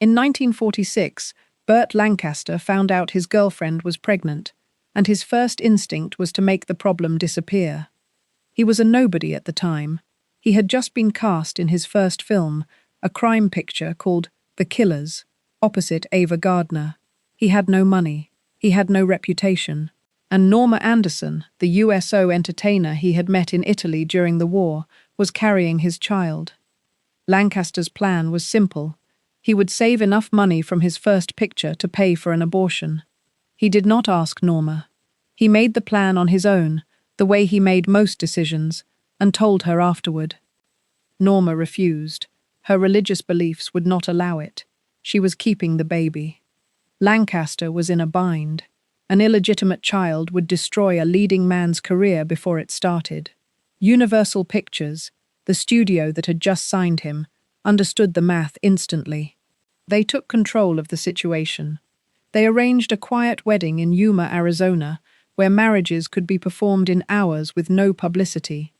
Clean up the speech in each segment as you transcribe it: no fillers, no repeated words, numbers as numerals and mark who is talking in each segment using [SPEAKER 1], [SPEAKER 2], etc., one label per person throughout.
[SPEAKER 1] In 1946, Burt Lancaster found out his girlfriend was pregnant, and his first instinct was to make the problem disappear. He was a nobody at the time. He had just been cast in his first film, a crime picture called The Killers, opposite Ava Gardner. He had no money. He had no reputation. And Norma Anderson, the USO entertainer he had met in Italy during the war, was carrying his child. Lancaster's plan was simple. He would save enough money from his first picture to pay for an abortion. He did not ask Norma. He made the plan on his own, the way he made most decisions, and told her afterward. Norma refused. Her religious beliefs would not allow it. She was keeping the baby. Lancaster was in a bind. An illegitimate child would destroy a leading man's career before it started. Universal Pictures, the studio that had just signed him, understood the math instantly. They took control of the situation. They arranged a quiet wedding in Yuma, Arizona, where marriages could be performed in hours with no publicity.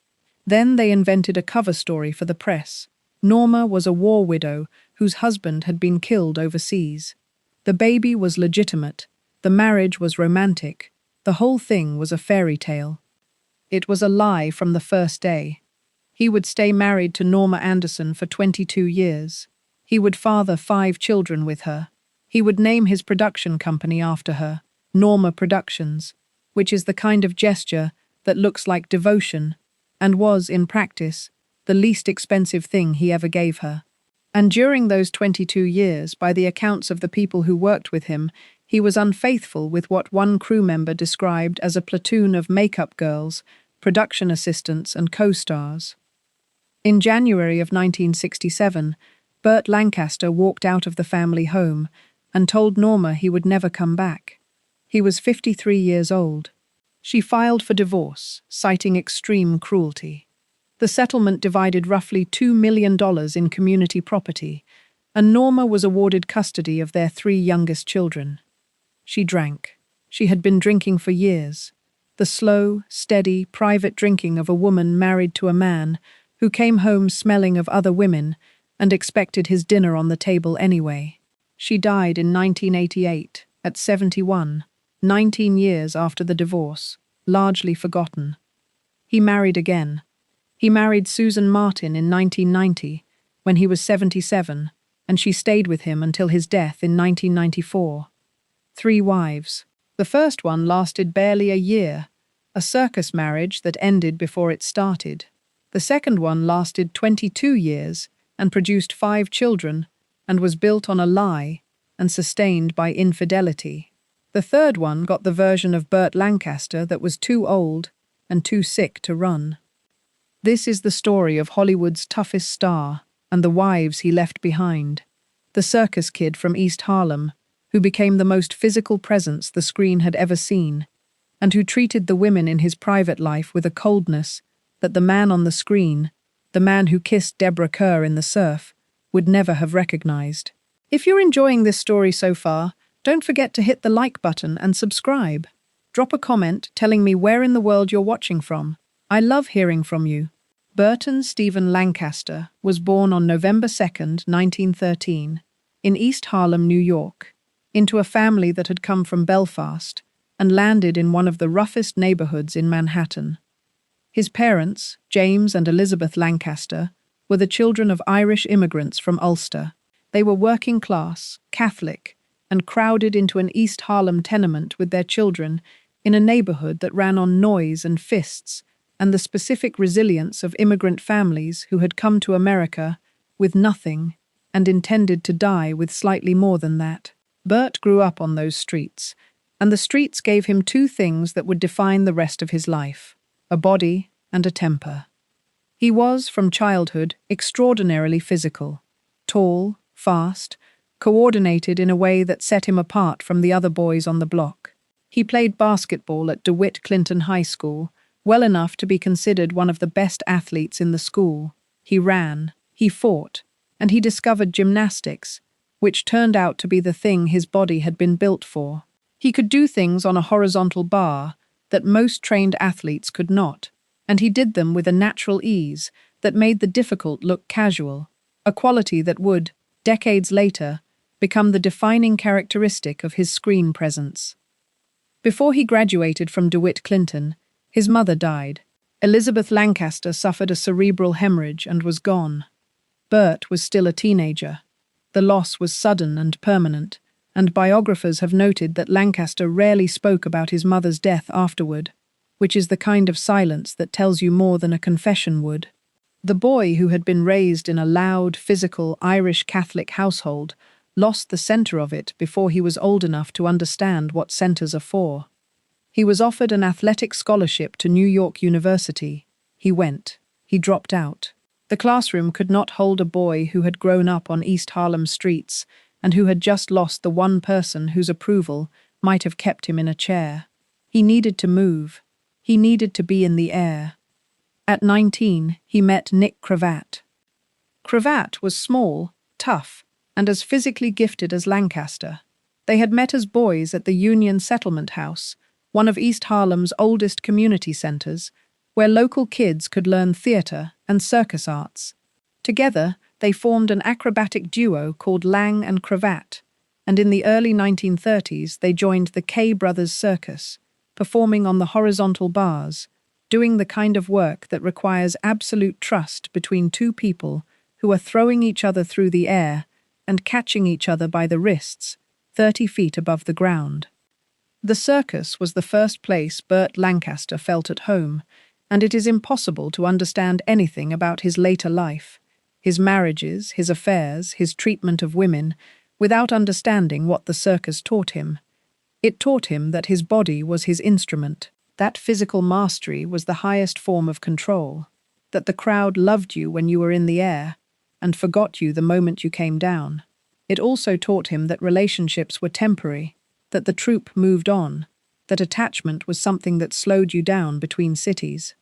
[SPEAKER 1] Then they invented a cover story for the press. Norma was a war widow whose husband had been killed overseas. The baby was legitimate. The marriage was romantic. The whole thing was a fairy tale. It was a lie from the first day. He would stay married to Norma Anderson for 22 years. He would father 5 children with her. He would name his production company after her, Norma Productions, which is the kind of gesture that looks like devotion and was, in practice, the least expensive thing he ever gave her. And during those 22 years, by the accounts of the people who worked with him, he was unfaithful with what one crew member described as a platoon of makeup girls, production assistants, and co-stars. In January of 1967, Burt Lancaster walked out of the family home and told Norma he would never come back. He was 53 years old. She filed for divorce, citing extreme cruelty. The settlement divided roughly $2 million in community property, and Norma was awarded custody of their 3 youngest children. She drank. She had been drinking for years. The slow, steady, private drinking of a woman married to a man who came home smelling of other women and expected his dinner on the table anyway. She died in 1988, at 71, 19 years after the divorce, largely forgotten. He married again. He married Susan Martin in 1990, when he was 77, and she stayed with him until his death in 1994. 3 wives. The first one lasted barely a year, a circus marriage that ended before it started. The second one lasted 22 years and produced 5 children and was built on a lie and sustained by infidelity. The third one got the version of Burt Lancaster that was too old and too sick to run. This is the story of Hollywood's toughest star and the wives he left behind. The circus kid from East Harlem, who became the most physical presence the screen had ever seen, and who treated the women in his private life with a coldness that the man on the screen, the man who kissed Deborah Kerr in The Surf, would never have recognized. If you're enjoying this story so far, don't forget to hit the like button and subscribe. Drop a comment telling me where in the world you're watching from. I love hearing from you. Burton Stephen Lancaster was born on November 2nd, 1913, in East Harlem, New York, into a family that had come from Belfast and landed in one of the roughest neighborhoods in Manhattan. His parents, James and Elizabeth Lancaster, were the children of Irish immigrants from Ulster. They were working class, Catholic, and crowded into an East Harlem tenement with their children in a neighborhood that ran on noise and fists and the specific resilience of immigrant families who had come to America with nothing and intended to die with slightly more than that. Burt grew up on those streets, and the streets gave him 2 things that would define the rest of his life: a body and a temper. He was, from childhood, extraordinarily physical, tall, fast, coordinated in a way that set him apart from the other boys on the block. He played basketball at DeWitt Clinton High School, well enough to be considered one of the best athletes in the school. He ran, he fought, and he discovered gymnastics, which turned out to be the thing his body had been built for. He could do things on a horizontal bar that most trained athletes could not, and he did them with a natural ease that made the difficult look casual, a quality that would, decades later, become the defining characteristic of his screen presence. Before he graduated from DeWitt Clinton, his mother died. Elizabeth Lancaster suffered a cerebral hemorrhage and was gone. Burt was still a teenager. The loss was sudden and permanent, and biographers have noted that Lancaster rarely spoke about his mother's death afterward, which is the kind of silence that tells you more than a confession would. The boy, who had been raised in a loud, physical Irish Catholic household, lost the center of it before he was old enough to understand what centers are for. He was offered an athletic scholarship to New York University. He went. He dropped out. The classroom could not hold a boy who had grown up on East Harlem streets and who had just lost the one person whose approval might have kept him in a chair. He needed to move. He needed to be in the air. At 19, he met Nick Cravat. Cravat was small, tough, and as physically gifted as Lancaster. They had met as boys at the Union Settlement House, one of East Harlem's oldest community centers, where local kids could learn theater and circus arts. Together, they formed an acrobatic duo called Lang and Cravat, and in the early 1930s they joined the K Brothers Circus, performing on the horizontal bars, doing the kind of work that requires absolute trust between two people who are throwing each other through the air and catching each other by the wrists, 30 feet above the ground. The circus was the first place Burt Lancaster felt at home, and it is impossible to understand anything about his later life, his marriages, his affairs, his treatment of women, without understanding what the circus taught him. It taught him that his body was his instrument, that physical mastery was the highest form of control, that the crowd loved you when you were in the air and forgot you the moment you came down. It also taught him that relationships were temporary, that the troupe moved on, that attachment was something that slowed you down between cities.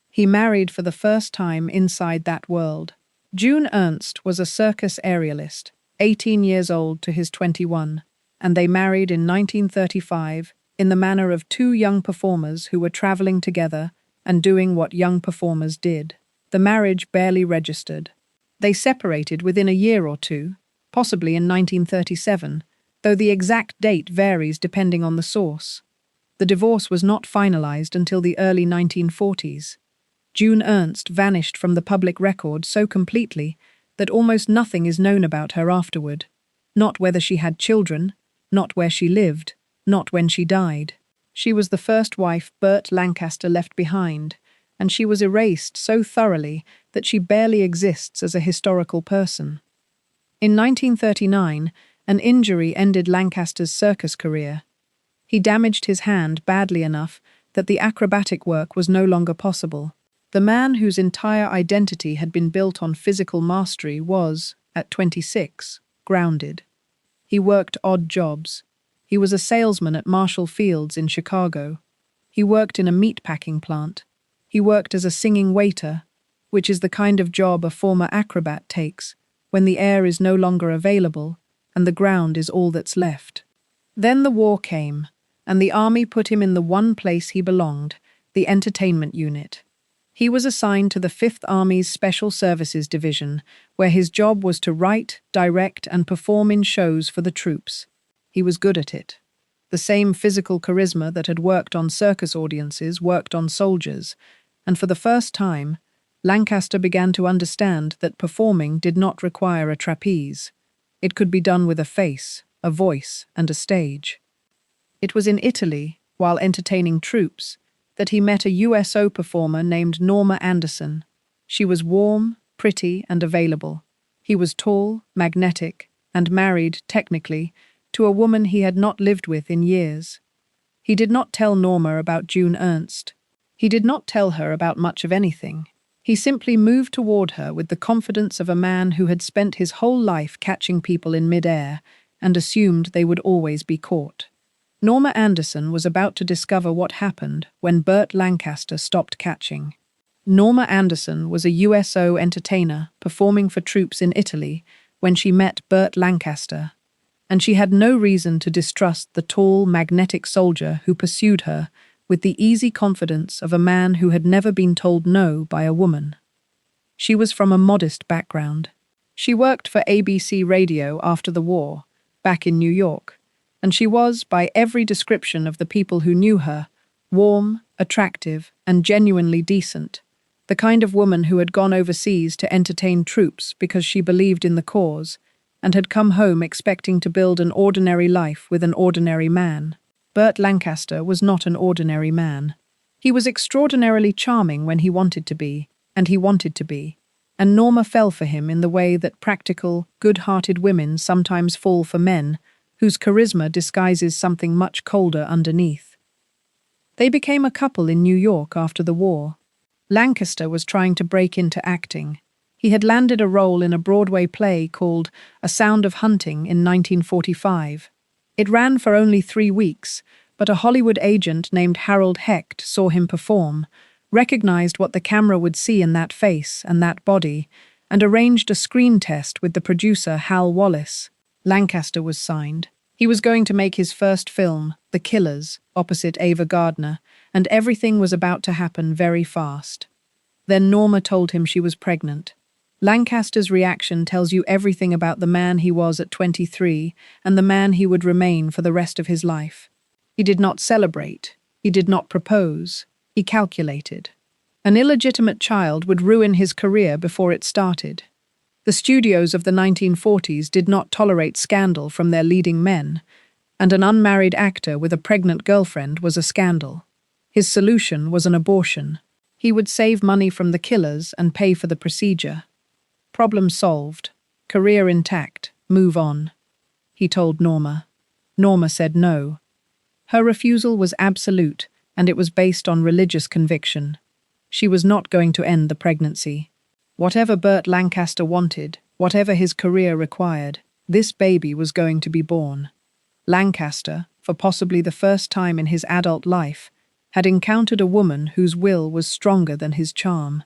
[SPEAKER 1] He married for the first time inside that world. June Ernst was a circus aerialist, 18 years old to his 21, and they married in 1935 in the manner of two young performers who were traveling together and doing what young performers did. The marriage barely registered. They separated within a year or two, possibly in 1937, though the exact date varies depending on the source. The divorce was not finalized until the early 1940s. June Ernst vanished from the public record so completely that almost nothing is known about her afterward. Not whether she had children, not where she lived, not when she died. She was the first wife Burt Lancaster left behind, and she was erased so thoroughly that she barely exists as a historical person. In 1939, an injury ended Lancaster's circus career. He damaged his hand badly enough that the acrobatic work was no longer possible. The man whose entire identity had been built on physical mastery was, at 26, grounded. He worked odd jobs. He was a salesman at Marshall Field's in Chicago. He worked in a meatpacking plant. He worked as a singing waiter, which is the kind of job a former acrobat takes when the air is no longer available and the ground is all that's left. Then the war came, and the army put him in the one place he belonged, the entertainment unit. He was assigned to the 5th Army's Special Services Division, where his job was to write, direct, and perform in shows for the troops. He was good at it. The same physical charisma that had worked on circus audiences worked on soldiers, and for the first time, Lancaster began to understand that performing did not require a trapeze. It could be done with a face, a voice, and a stage. It was in Italy, while entertaining troops, that he met a USO performer named Norma Anderson. She was warm, pretty, and available. He was tall, magnetic, and married, technically, to a woman he had not lived with in years. He did not tell Norma about June Ernst. He did not tell her about much of anything. He simply moved toward her with the confidence of a man who had spent his whole life catching people in midair and assumed they would always be caught. Norma Anderson was about to discover what happened when Burt Lancaster stopped catching. Norma Anderson was a USO entertainer performing for troops in Italy when she met Burt Lancaster, and she had no reason to distrust the tall, magnetic soldier who pursued her with the easy confidence of a man who had never been told no by a woman. She was from a modest background. She worked for ABC Radio after the war, back in New York, and she was, by every description of the people who knew her, warm, attractive, and genuinely decent, the kind of woman who had gone overseas to entertain troops because she believed in the cause, and had come home expecting to build an ordinary life with an ordinary man. Burt Lancaster was not an ordinary man. He was extraordinarily charming when he wanted to be, and Norma fell for him in the way that practical, good-hearted women sometimes fall for men whose charisma disguises something much colder underneath. They became a couple in New York after the war. Lancaster was trying to break into acting. He had landed a role in a Broadway play called A Sound of Hunting in 1945. It ran for only 3 weeks, but a Hollywood agent named Harold Hecht saw him perform, recognized what the camera would see in that face and that body, and arranged a screen test with the producer Hal Wallace. Lancaster was signed. He was going to make his first film, The Killers, opposite Ava Gardner, and everything was about to happen very fast. Then Norma told him she was pregnant. Lancaster's reaction tells you everything about the man he was at 23 and the man he would remain for the rest of his life. He did not celebrate. He did not propose. He calculated. An illegitimate child would ruin his career before it started. The studios of the 1940s did not tolerate scandal from their leading men, and an unmarried actor with a pregnant girlfriend was a scandal. His solution was an abortion. He would save money from the killers and pay for the procedure. Problem solved. Career intact. Move on. He told Norma. Norma said no. Her refusal was absolute, and it was based on religious conviction. She was not going to end the pregnancy. Whatever Burt Lancaster wanted, whatever his career required, this baby was going to be born. Lancaster, for possibly the first time in his adult life, had encountered a woman whose will was stronger than his charm.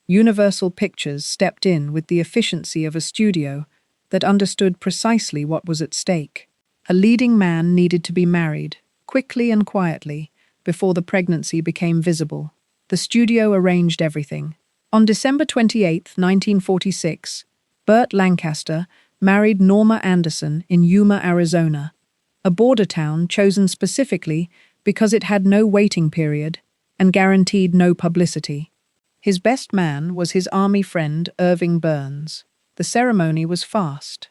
[SPEAKER 1] Universal Pictures stepped in with the efficiency of a studio that understood precisely what was at stake. A leading man needed to be married, quickly and quietly, before the pregnancy became visible. The studio arranged everything. On December 28, 1946, Burt Lancaster married Norma Anderson in Yuma, Arizona, a border town chosen specifically because it had no waiting period and guaranteed no publicity. His best man was his army friend Irving Burns. The ceremony was fast.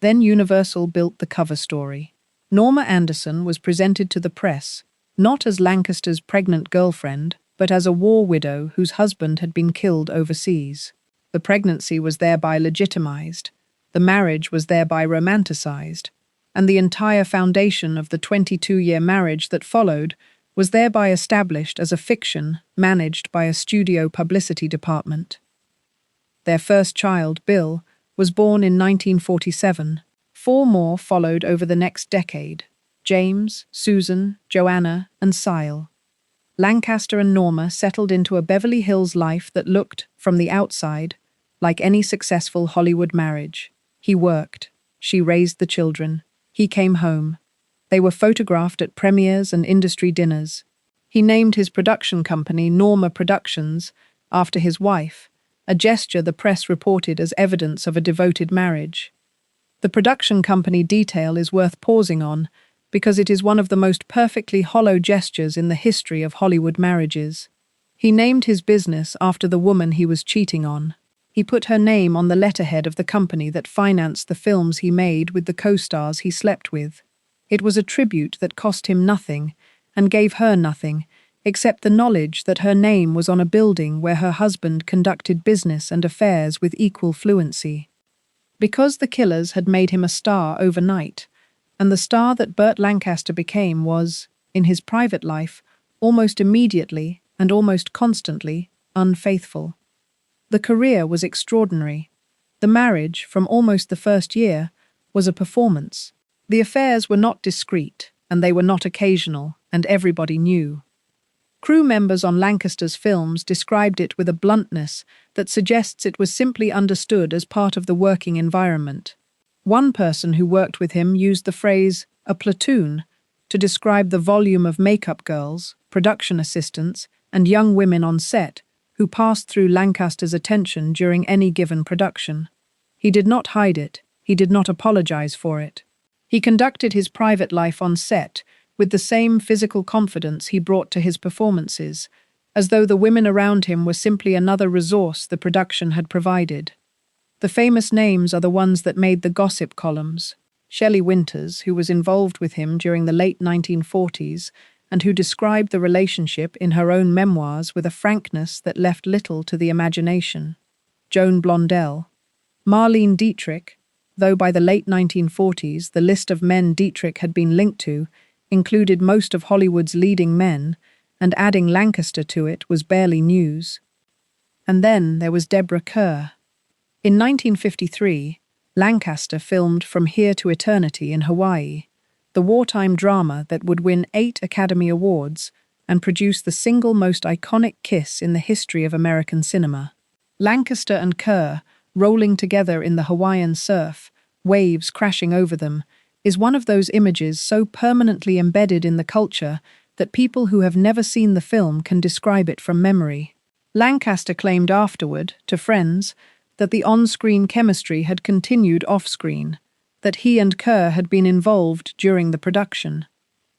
[SPEAKER 1] Then Universal built the cover story. Norma Anderson was presented to the press, not as Lancaster's pregnant girlfriend, but as a war widow whose husband had been killed overseas. The pregnancy was thereby legitimized, the marriage was thereby romanticized, and the entire foundation of the 22-year marriage that followed was thereby established as a fiction managed by a studio publicity department. Their first child, Bill, was born in 1947. 4 more followed over the next decade: James, Susan, Joanna, and Sile. Lancaster and Norma settled into a Beverly Hills life that looked, from the outside, like any successful Hollywood marriage. He worked. She raised the children. He came home. They were photographed at premieres and industry dinners. He named his production company Norma Productions after his wife, a gesture the press reported as evidence of a devoted marriage. The production company detail is worth pausing on because it is one of the most perfectly hollow gestures in the history of Hollywood marriages. He named his business after the woman he was cheating on. He put her name on the letterhead of the company that financed the films he made with the co-stars he slept with. It was a tribute that cost him nothing and gave her nothing, except the knowledge that her name was on a building where her husband conducted business and affairs with equal fluency. Because the killers had made him a star overnight, and the star that Burt Lancaster became was, in his private life, almost immediately and almost constantly unfaithful. The career was extraordinary. The marriage, from almost the first year, was a performance. The affairs were not discreet, and they were not occasional, and everybody knew. Crew members on Lancaster's films described it with a bluntness that suggests it was simply understood as part of the working environment. One person who worked with him used the phrase, a platoon, to describe the volume of makeup girls, production assistants, and young women on set who passed through Lancaster's attention during any given production. He did not hide it. He did not apologize for it. He conducted his private life on set with the same physical confidence he brought to his performances, as though the women around him were simply another resource the production had provided. The famous names are the ones that made the gossip columns. Shelley Winters, who was involved with him during the late 1940s and who described the relationship in her own memoirs with a frankness that left little to the imagination. Joan Blondell. Marlene Dietrich, though by the late 1940s the list of men Dietrich had been linked to included most of Hollywood's leading men, and adding Lancaster to it was barely news. And then there was Deborah Kerr. In 1953, Lancaster filmed From Here to Eternity in Hawaii, the wartime drama that would win 8 Academy Awards and produce the single most iconic kiss in the history of American cinema. Lancaster and Kerr, rolling together in the Hawaiian surf, waves crashing over them, is one of those images so permanently embedded in the culture that people who have never seen the film can describe it from memory. Lancaster claimed afterward, to friends, that the on-screen chemistry had continued off-screen, that he and Kerr had been involved during the production.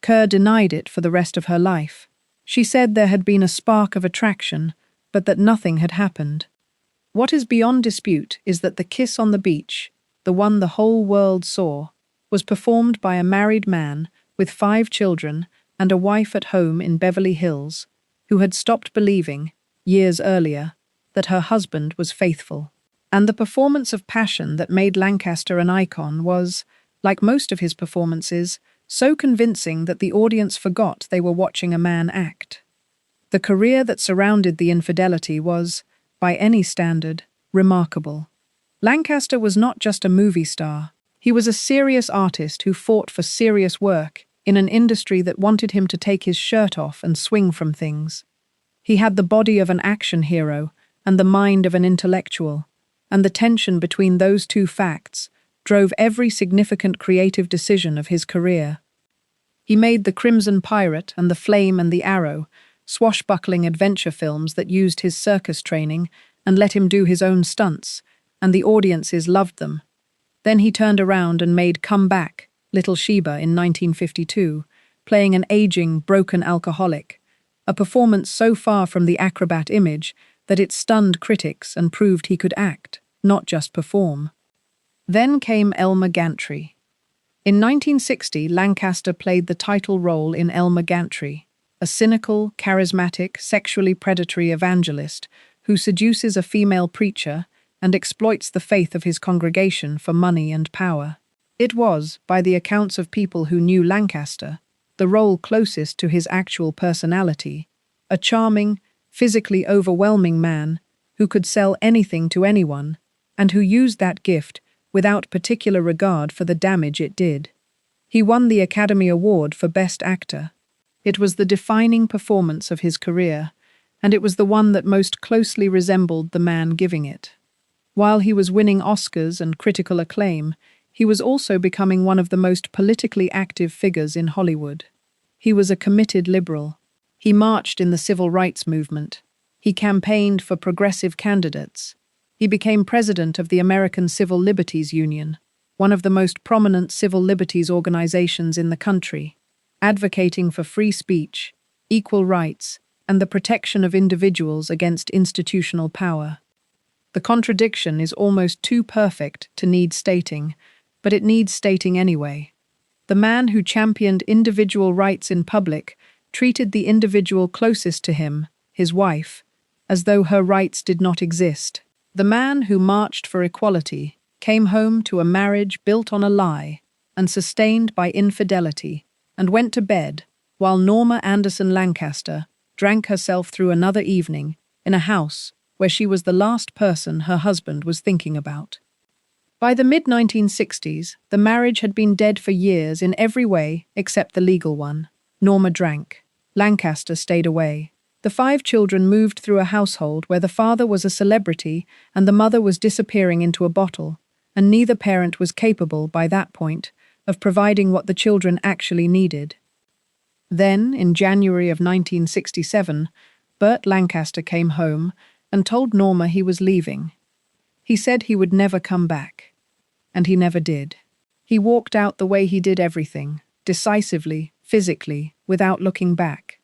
[SPEAKER 1] Kerr denied it for the rest of her life. She said there had been a spark of attraction, but that nothing had happened. What is beyond dispute is that the kiss on the beach, the one the whole world saw, was performed by a married man with 5 children and a wife at home in Beverly Hills, who had stopped believing, years earlier, that her husband was faithful. And the performance of passion that made Lancaster an icon was, like most of his performances, so convincing that the audience forgot they were watching a man act. The career that surrounded the Infidelity was, by any standard, remarkable. Lancaster was not just a movie star. He was a serious artist who fought for serious work in an industry that wanted him to take his shirt off and swing from things. He had the body of an action hero and the mind of an intellectual, and the tension between those two facts drove every significant creative decision of his career. He made The Crimson Pirate and The Flame and the Arrow, swashbuckling adventure films that used his circus training and let him do his own stunts, and the audiences loved them. Then he turned around and made Come Back, Little Sheba in 1952, playing an aging, broken alcoholic, a performance so far from the acrobat image that it stunned critics and proved he could act, not just perform. Then came Elmer Gantry. In 1960, Lancaster played the title role in Elmer Gantry, a cynical, charismatic, sexually predatory evangelist who seduces a female preacher and exploits the faith of his congregation for money and power. It was, by the accounts of people who knew Lancaster, the role closest to his actual personality, a charming, physically overwhelming man who could sell anything to anyone, and who used that gift without particular regard for the damage it did. He won the Academy Award for Best Actor. It was the defining performance of his career, and it was the one that most closely resembled the man giving it. While he was winning Oscars and critical acclaim, he was also becoming one of the most politically active figures in Hollywood. He was a committed liberal. He marched in the civil rights movement. He campaigned for progressive candidates. He became president of the American Civil Liberties Union, one of the most prominent civil liberties organizations in the country, advocating for free speech, equal rights, and the protection of individuals against institutional power. The contradiction is almost too perfect to need stating, but it needs stating anyway. The man who championed individual rights in public treated the individual closest to him, his wife, as though her rights did not exist. The man who marched for equality came home to a marriage built on a lie and sustained by infidelity, and went to bed while Norma Anderson Lancaster drank herself through another evening in a house where she was the last person her husband was thinking about. By the mid-1960s, the marriage had been dead for years in every way except the legal one. Norma drank. Lancaster stayed away. The 5 children moved through a household where the father was a celebrity and the mother was disappearing into a bottle, and neither parent was capable, by that point, of providing what the children actually needed. Then, in January of 1967, Burt Lancaster came home and told Norma he was leaving. He said he would never come back. And he never did. He walked out the way he did everything, decisively, physically, without looking back.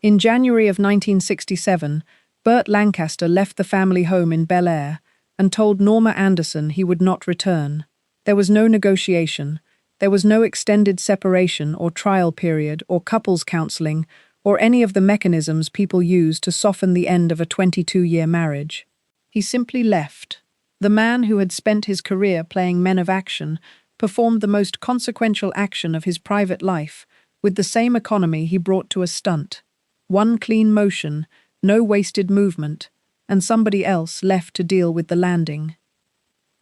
[SPEAKER 1] In January of 1967, Burt Lancaster left the family home in Bel Air and told Norma Anderson he would not return. There was no negotiation. There was no extended separation or trial period or couples counseling or any of the mechanisms people use to soften the end of a 22-year marriage. He simply left. The man who had spent his career playing men of action performed the most consequential action of his private life with the same economy he brought to a stunt. One clean motion, no wasted movement, and somebody else left to deal with the landing.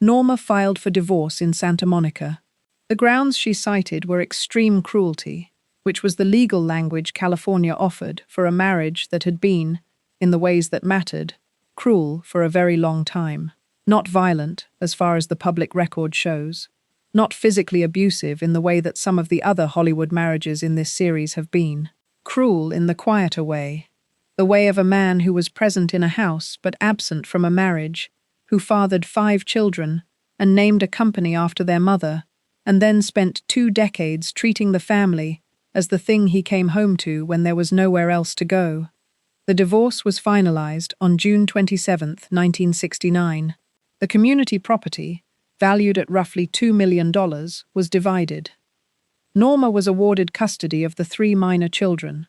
[SPEAKER 1] Norma filed for divorce in Santa Monica. The grounds she cited were extreme cruelty, which was the legal language California offered for a marriage that had been, in the ways that mattered, cruel for a very long time. Not violent, as far as the public record shows. Not physically abusive in the way that some of the other Hollywood marriages in this series have been. Cruel in the quieter way. The way of a man who was present in a house but absent from a marriage, who fathered 5 children and named a company after their mother, and then spent 2 decades treating the family as the thing he came home to when there was nowhere else to go. The divorce was finalized on June 27, 1969. The community property, valued at roughly $2 million, was divided. Norma was awarded custody of the 3 minor children.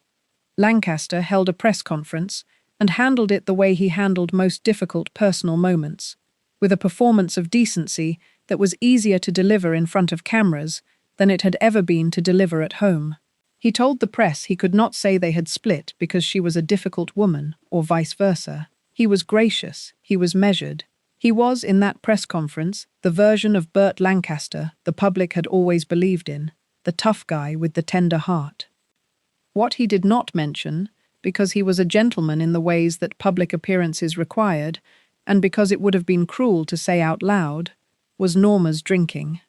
[SPEAKER 1] Lancaster held a press conference and handled it the way he handled most difficult personal moments, with a performance of decency that was easier to deliver in front of cameras than it had ever been to deliver at home. He told the press he could not say they had split because she was a difficult woman, or vice versa. He was gracious, he was measured. He was, in that press conference, the version of Burt Lancaster the public had always believed in, the tough guy with the tender heart. What he did not mention, because he was a gentleman in the ways that public appearances required, and because it would have been cruel to say out loud, was Norma's drinking.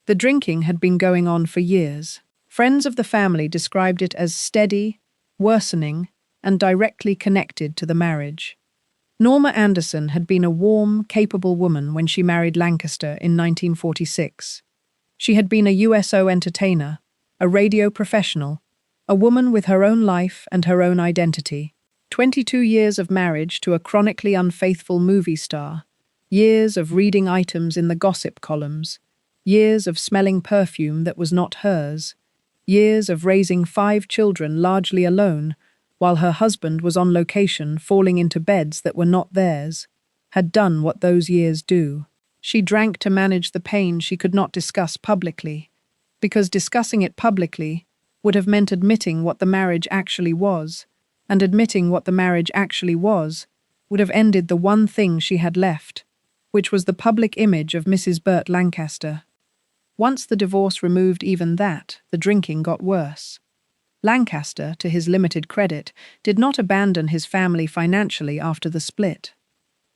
[SPEAKER 1] The drinking had been going on for years. Friends of the family described it as steady, worsening, and directly connected to the marriage. Norma Anderson had been a warm, capable woman when she married Lancaster in 1946. She had been a USO entertainer, a radio professional, a woman with her own life and her own identity. 22 years of marriage to a chronically unfaithful movie star, years of reading items in the gossip columns, years of smelling perfume that was not hers, years of raising 5 children largely alone, while her husband was on location falling into beds that were not theirs, had done what those years do. She drank to manage the pain she could not discuss publicly, because discussing it publicly would have meant admitting what the marriage actually was, and admitting what the marriage actually was would have ended the one thing she had left, which was the public image of Mrs. Burt Lancaster. Once the divorce removed even that, the drinking got worse. Lancaster, to his limited credit, did not abandon his family financially after the split.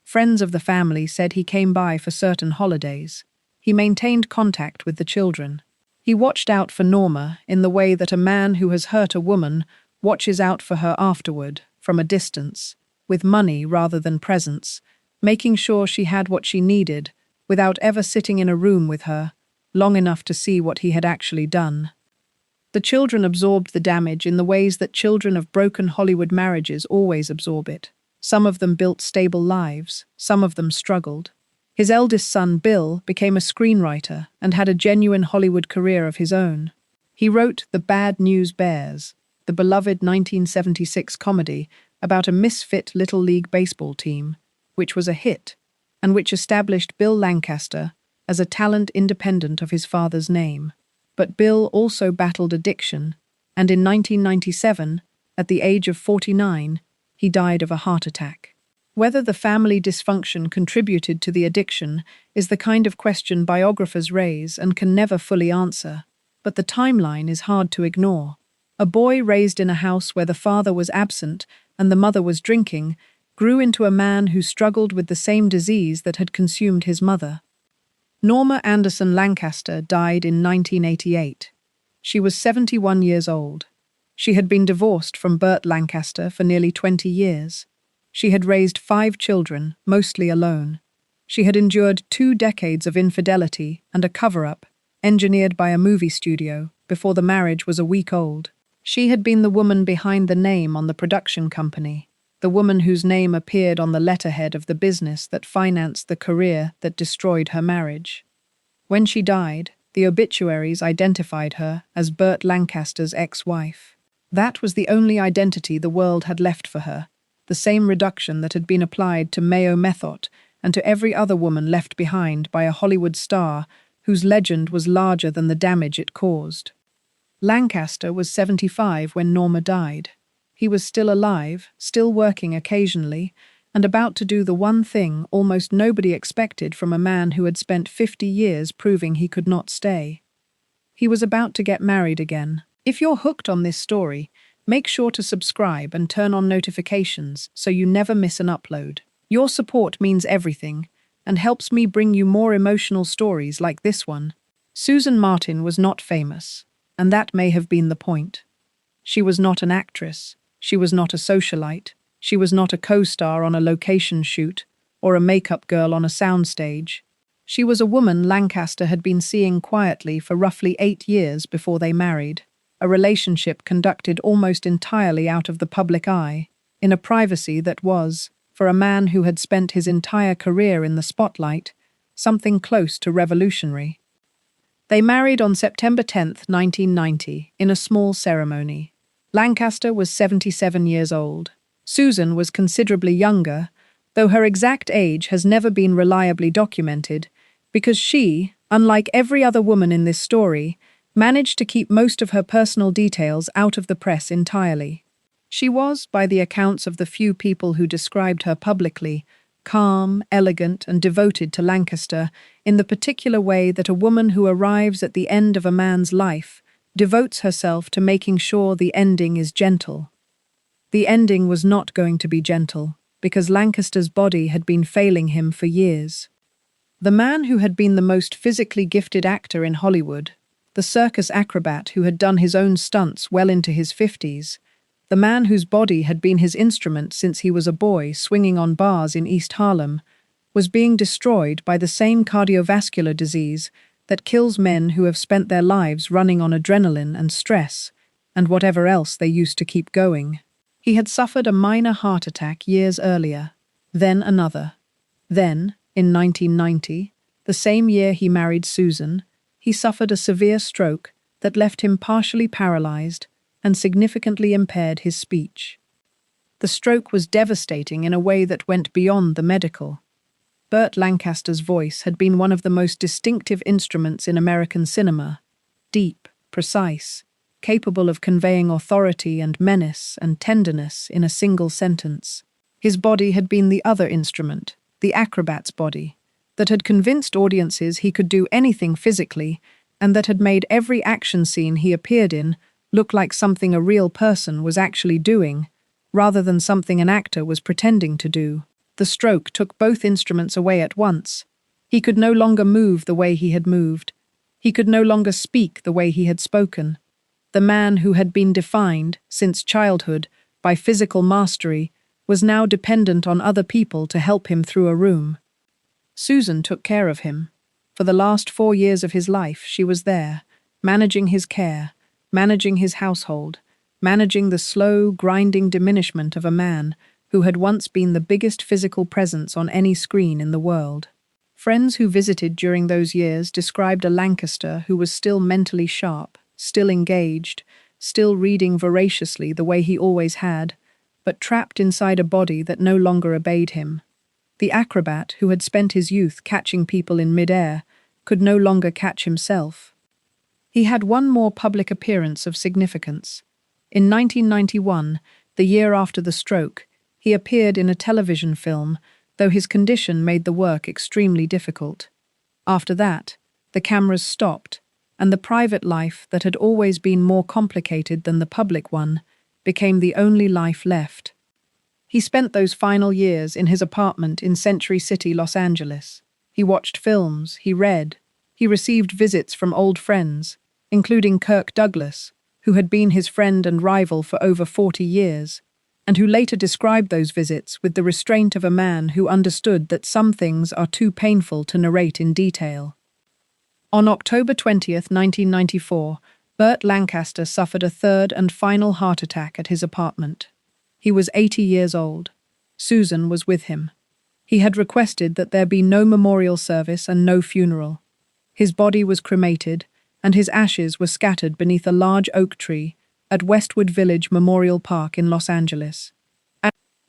[SPEAKER 1] Friends of the family said he came by for certain holidays. He maintained contact with the children. He watched out for Norma in the way that a man who has hurt a woman watches out for her afterward, from a distance, with money rather than presence, making sure she had what she needed, without ever sitting in a room with her, long enough to see what he had actually done. The children absorbed the damage in the ways that children of broken Hollywood marriages always absorb it. Some of them built stable lives, some of them struggled. His eldest son, Bill, became a screenwriter and had a genuine Hollywood career of his own. He wrote The Bad News Bears, the beloved 1976 comedy about a misfit Little League baseball team, which was a hit, and which established Bill Lancaster as a talent independent of his father's name. But Bill also battled addiction, and in 1997, at the age of 49, he died of a heart attack. Whether the family dysfunction contributed to the addiction is the kind of question biographers raise and can never fully answer, but the timeline is hard to ignore. A boy raised in a house where the father was absent and the mother was drinking grew into a man who struggled with the same disease that had consumed his mother. Norma Anderson Lancaster died in 1988. She was 71 years old. She had been divorced from Burt Lancaster for nearly 20 years. She had raised 5 children, mostly alone. She had endured 2 decades of infidelity and a cover-up, engineered by a movie studio, before the marriage was a week old. She had been the woman behind the name on the production company, the woman whose name appeared on the letterhead of the business that financed the career that destroyed her marriage. When she died, the obituaries identified her as Burt Lancaster's ex-wife. That was the only identity the world had left for her, the same reduction that had been applied to Mayo Methot and to every other woman left behind by a Hollywood star whose legend was larger than the damage it caused. Lancaster was 75 when Norma died. He was still alive, still working occasionally, and about to do the one thing almost nobody expected from a man who had spent 50 years proving he could not stay. He was about to get married again. If you're hooked on this story, make sure to subscribe and turn on notifications so you never miss an upload. Your support means everything and helps me bring you more emotional stories like this one. Susan Martin was not famous, and that may have been the point. She was not an actress. She was not a socialite. She was not a co-star on a location shoot or a makeup girl on a soundstage. She was a woman Lancaster had been seeing quietly for roughly 8 years before they married, a relationship conducted almost entirely out of the public eye, in a privacy that was, for a man who had spent his entire career in the spotlight, something close to revolutionary. They married on September 10, 1990, in a small ceremony. Lancaster was 77 years old. Susan was considerably younger, though her exact age has never been reliably documented, because she, unlike every other woman in this story, managed to keep most of her personal details out of the press entirely. She was, by the accounts of the few people who described her publicly, calm, elegant, and devoted to Lancaster in the particular way that a woman who arrives at the end of a man's life devotes herself to making sure the ending is gentle. The ending was not going to be gentle, because Lancaster's body had been failing him for years. The man who had been the most physically gifted actor in Hollywood, the circus acrobat who had done his own stunts well into his 50s, the man whose body had been his instrument since he was a boy swinging on bars in East Harlem, was being destroyed by the same cardiovascular disease that kills men who have spent their lives running on adrenaline and stress, and whatever else they used to keep going. He had suffered a minor heart attack years earlier, then another. Then, in 1990, the same year he married Susan, he suffered a severe stroke that left him partially paralyzed and significantly impaired his speech. The stroke was devastating in a way that went beyond the medical. Burt Lancaster's voice had been one of the most distinctive instruments in American cinema, deep, precise, capable of conveying authority and menace and tenderness in a single sentence. His body had been the other instrument, the acrobat's body, that had convinced audiences he could do anything physically and that had made every action scene he appeared in look like something a real person was actually doing, rather than something an actor was pretending to do. The stroke took both instruments away at once. He could no longer move the way he had moved. He could no longer speak the way he had spoken. The man who had been defined, since childhood, by physical mastery was now dependent on other people to help him through a room. Susan took care of him. For the last 4 years of his life, she was there, managing his care, managing his household, managing the slow, grinding diminishment of a man who had once been the biggest physical presence on any screen in the world. Friends who visited during those years described a Lancaster who was still mentally sharp, still engaged, still reading voraciously the way he always had, but trapped inside a body that no longer obeyed him. The acrobat who had spent his youth catching people in mid-air could no longer catch himself. He had one more public appearance of significance. In 1991, the year after the stroke, he appeared in a television film, though his condition made the work extremely difficult. After that, the cameras stopped, and the private life that had always been more complicated than the public one became the only life left. He spent those final years in his apartment in Century City, Los Angeles. He watched films, he read, he received visits from old friends, including Kirk Douglas, who had been his friend and rival for over 40 years. and who later described those visits with the restraint of a man who understood that some things are too painful to narrate in detail. On October 20th, 1994, Burt Lancaster suffered a third and final heart attack at his apartment. He was 80 years old. Susan was with him. He had requested that there be no memorial service and no funeral. His body was cremated, and his ashes were scattered beneath a large oak tree at Westwood Village Memorial Park in Los Angeles.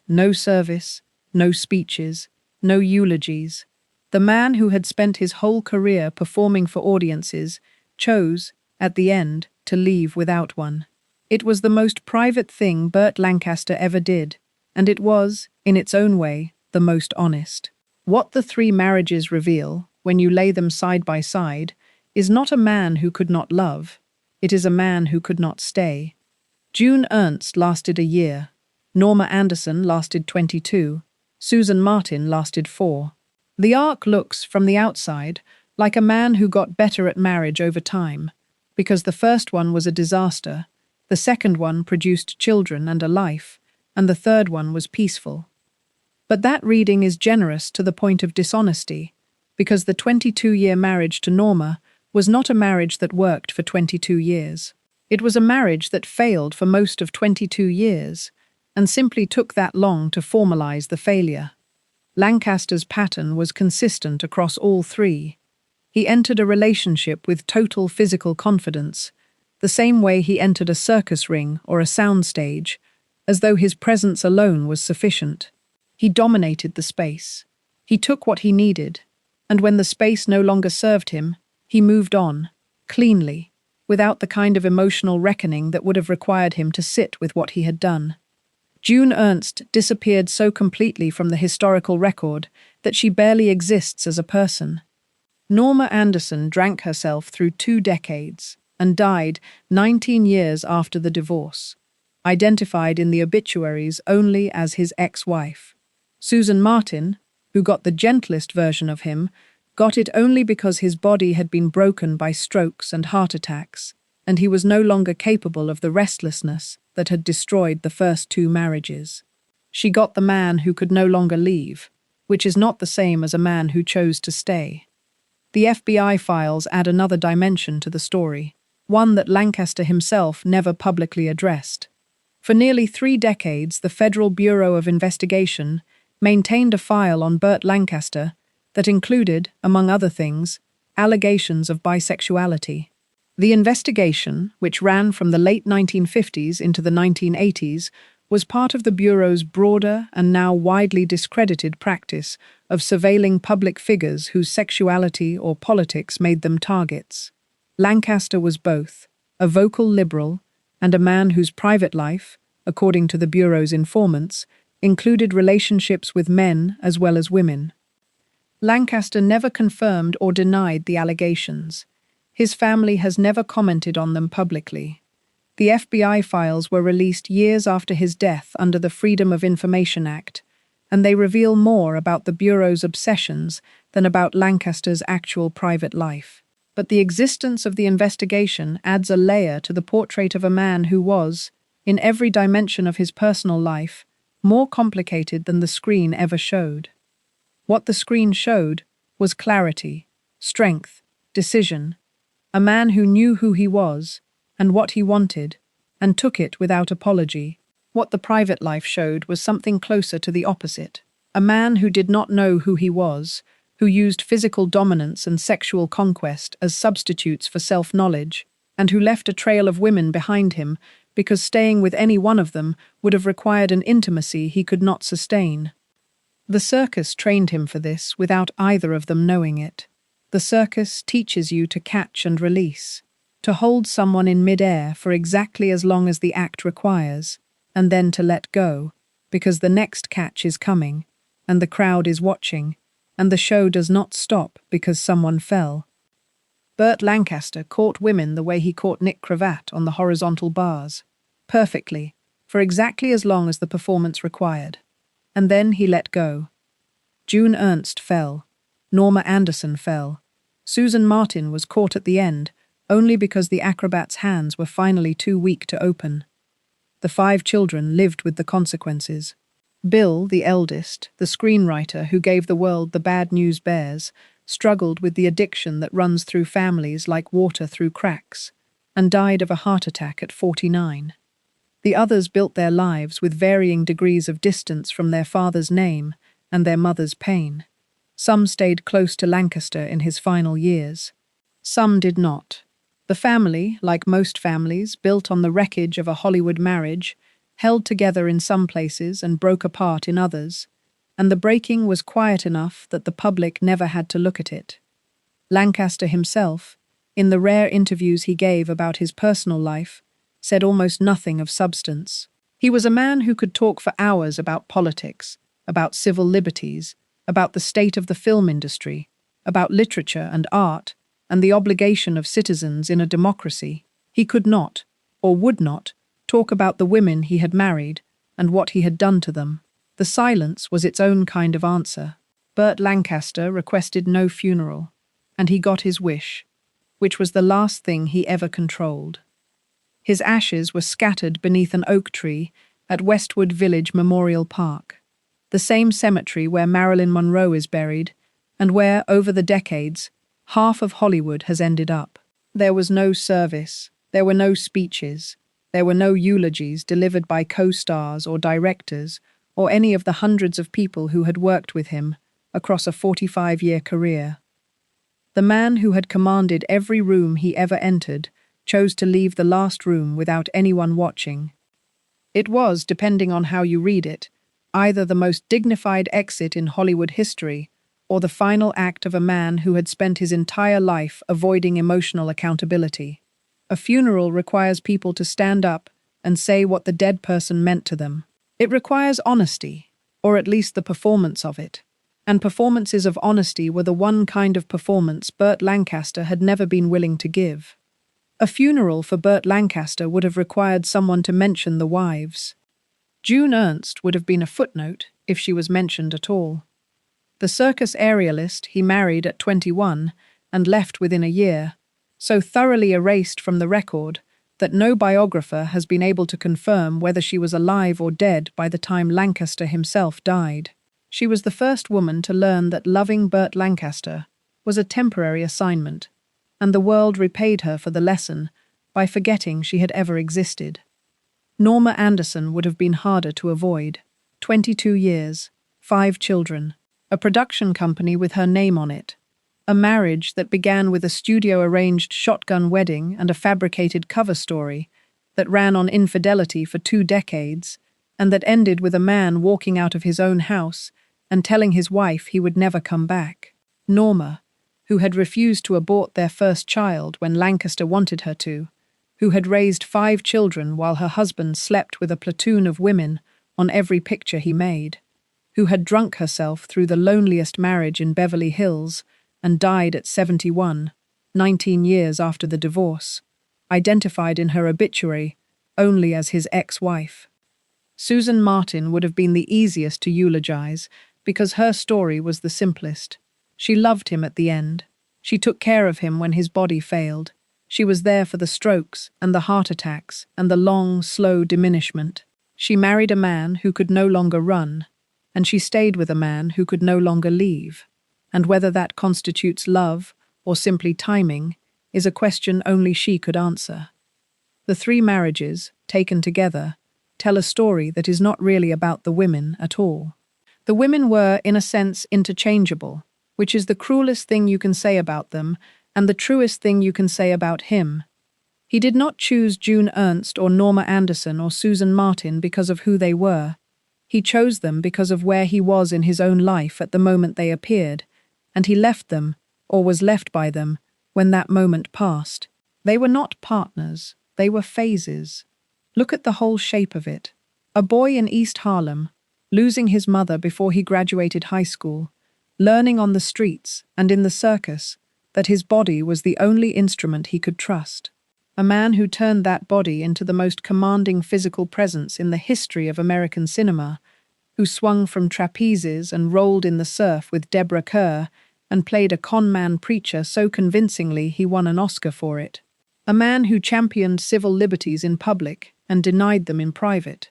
[SPEAKER 1] No service, no speeches, no eulogies. The man who had spent his whole career performing for audiences chose, at the end, to leave without one. It was the most private thing Burt Lancaster ever did, and it was, in its own way, the most honest. What the three marriages reveal, when you lay them side by side, is not a man who could not love, it is a man who could not stay. June Ernst lasted a year, Norma Anderson lasted 22, Susan Martin lasted 4. The arc looks, from the outside, like a man who got better at marriage over time, because the first one was a disaster, the second one produced children and a life, and the third one was peaceful. But that reading is generous to the point of dishonesty, because the 22-year marriage to Norma was not a marriage that worked for 22 years. It was a marriage that failed for most of 22 years, and simply took that long to formalize the failure. Lancaster's pattern was consistent across all three. He entered a relationship with total physical confidence, the same way he entered a circus ring or a soundstage, as though his presence alone was sufficient. He dominated the space. He took what he needed, and when the space no longer served him, he moved on, cleanly, without the kind of emotional reckoning that would have required him to sit with what he had done. June Ernst disappeared so completely from the historical record that she barely exists as a person. Norma Anderson drank herself through 2 decades and died 19 years after the divorce, identified in the obituaries only as his ex-wife. Susan Martin, who got the gentlest version of him, got it only because his body had been broken by strokes and heart attacks, and he was no longer capable of the restlessness that had destroyed the first 2 marriages. She got the man who could no longer leave, which is not the same as a man who chose to stay. The FBI files add another dimension to the story, one that Lancaster himself never publicly addressed. For nearly 3 decades, the Federal Bureau of Investigation maintained a file on Burt Lancaster that included, among other things, allegations of bisexuality. The investigation, which ran from the late 1950s into the 1980s, was part of the Bureau's broader and now widely discredited practice of surveilling public figures whose sexuality or politics made them targets. Lancaster was both a vocal liberal and a man whose private life, according to the Bureau's informants, included relationships with men as well as women. Lancaster never confirmed or denied the allegations. His family has never commented on them publicly. The FBI files were released years after his death under the Freedom of Information Act, and they reveal more about the Bureau's obsessions than about Lancaster's actual private life. But the existence of the investigation adds a layer to the portrait of a man who was, in every dimension of his personal life, more complicated than the screen ever showed. What the screen showed was clarity, strength, decision, a man who knew who he was and what he wanted, and took it without apology. What the private life showed was something closer to the opposite, a man who did not know who he was, who used physical dominance and sexual conquest as substitutes for self-knowledge, and who left a trail of women behind him because staying with any one of them would have required an intimacy he could not sustain. The circus trained him for this without either of them knowing it. The circus teaches you to catch and release, to hold someone in mid-air for exactly as long as the act requires, and then to let go, because the next catch is coming, and the crowd is watching, and the show does not stop because someone fell. Burt Lancaster caught women the way he caught Nick Cravat on the horizontal bars, perfectly, for exactly as long as the performance required. And then he let go. June Ernst fell. Norma Anderson fell. Susan Martin was caught at the end, only because the acrobat's hands were finally too weak to open. The 5 children lived with the consequences. Bill, the eldest, the screenwriter who gave the world The Bad News Bears, struggled with the addiction that runs through families like water through cracks, and died of a heart attack at 49. The others built their lives with varying degrees of distance from their father's name and their mother's pain. Some stayed close to Lancaster in his final years. Some did not. The family, like most families, built on the wreckage of a Hollywood marriage, held together in some places and broke apart in others, and the breaking was quiet enough that the public never had to look at it. Lancaster himself, in the rare interviews he gave about his personal life, said almost nothing of substance. He was a man who could talk for hours about politics, about civil liberties, about the state of the film industry, about literature and art, and the obligation of citizens in a democracy. He could not, or would not, talk about the women he had married and what he had done to them. The silence was its own kind of answer. Burt Lancaster requested no funeral, and he got his wish, which was the last thing he ever controlled. His ashes were scattered beneath an oak tree at Westwood Village Memorial Park, the same cemetery where Marilyn Monroe is buried, and where, over the decades, half of Hollywood has ended up. There was no service, there were no speeches, there were no eulogies delivered by co-stars or directors or any of the hundreds of people who had worked with him across a 45-year career. The man who had commanded every room he ever entered chose to leave the last room without anyone watching. It was, depending on how you read it, either the most dignified exit in Hollywood history or the final act of a man who had spent his entire life avoiding emotional accountability. A funeral requires people to stand up and say what the dead person meant to them. It requires honesty, or at least the performance of it. And performances of honesty were the one kind of performance Burt Lancaster had never been willing to give. A funeral for Burt Lancaster would have required someone to mention the wives. June Ernst would have been a footnote if she was mentioned at all. The circus aerialist he married at 21 and left within a year, so thoroughly erased from the record that no biographer has been able to confirm whether she was alive or dead by the time Lancaster himself died. She was the first woman to learn that loving Burt Lancaster was a temporary assignment, and the world repaid her for the lesson by forgetting she had ever existed. Norma Anderson would have been harder to avoid. 22 years, 5 children, a production company with her name on it, a marriage that began with a studio-arranged shotgun wedding and a fabricated cover story that ran on Infidelity for 2 decades, and that ended with a man walking out of his own house and telling his wife he would never come back. Norma, who had refused to abort their first child when Lancaster wanted her to, who had raised 5 children while her husband slept with a platoon of women on every picture he made, who had drunk herself through the loneliest marriage in Beverly Hills and died at 71, 19 years after the divorce, identified in her obituary only as his ex-wife. Susan Martin would have been the easiest to eulogize because her story was the simplest. She loved him at the end. She took care of him when his body failed. She was there for the strokes and the heart attacks and the long, slow diminishment. She married a man who could no longer run, and she stayed with a man who could no longer leave. And whether that constitutes love or simply timing is a question only she could answer. The 3 marriages, taken together, tell a story that is not really about the women at all. The women were, in a sense, interchangeable, which is the cruelest thing you can say about them and the truest thing you can say about him. He did not choose June Ernst or Norma Anderson or Susan Martin because of who they were. He chose them because of where he was in his own life at the moment they appeared, and he left them, or was left by them, when that moment passed. They were not partners, they were phases. Look at the whole shape of it. A boy in East Harlem, losing his mother before he graduated high school, learning on the streets and in the circus that his body was the only instrument he could trust. A man who turned that body into the most commanding physical presence in the history of American cinema, who swung from trapezes and rolled in the surf with Deborah Kerr and played a con-man preacher so convincingly he won an Oscar for it. A man who championed civil liberties in public and denied them in private,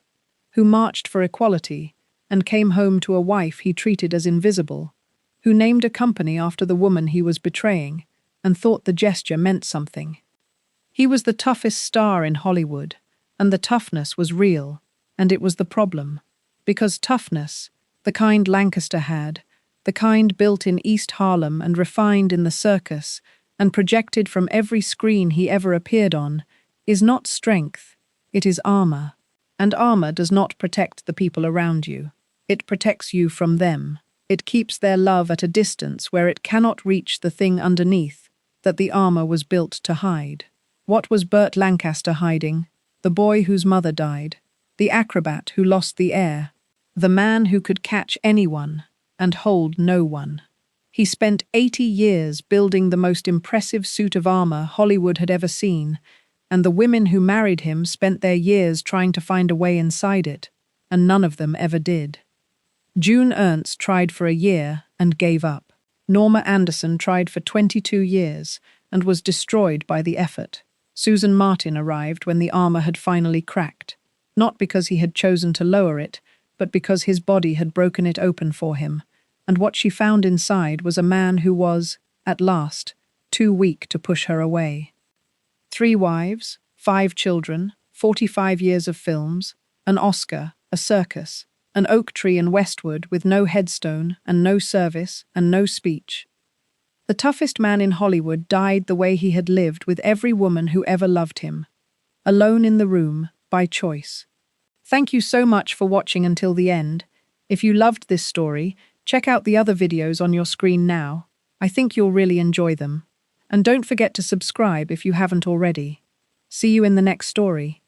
[SPEAKER 1] who marched for equality and came home to a wife he treated as invisible, who named a company after the woman he was betraying and thought the gesture meant something. He was the toughest star in Hollywood, and the toughness was real, and it was the problem. Because toughness, the kind Lancaster had, the kind built in East Harlem and refined in the Circus and projected from every screen he ever appeared on, is not strength, it is armor. And armor does not protect the people around you. It protects you from them. It keeps their love at a distance where it cannot reach the thing underneath that the armor was built to hide. What was Burt Lancaster hiding? The boy whose mother died, the acrobat who lost the air, the man who could catch anyone and hold no one. He spent 80 years building the most impressive suit of armor Hollywood had ever seen, and the women who married him spent their years trying to find a way inside it, and none of them ever did. June Ernst tried for a year and gave up. Norma Anderson tried for 22 years and was destroyed by the effort. Susan Martin arrived when the armor had finally cracked, not because he had chosen to lower it, but because his body had broken it open for him, and what she found inside was a man who was, at last, too weak to push her away. 3 wives, 5 children, 45 years of films, an Oscar, a circus, an oak tree in Westwood with no headstone and no service and no speech. The toughest man in Hollywood died the way he had lived with every woman who ever loved him, alone in the room, by choice. Thank you so much for watching until the end. If you loved this story, check out the other videos on your screen now. I think you'll really enjoy them. And don't forget to subscribe if you haven't already. See you in the next story.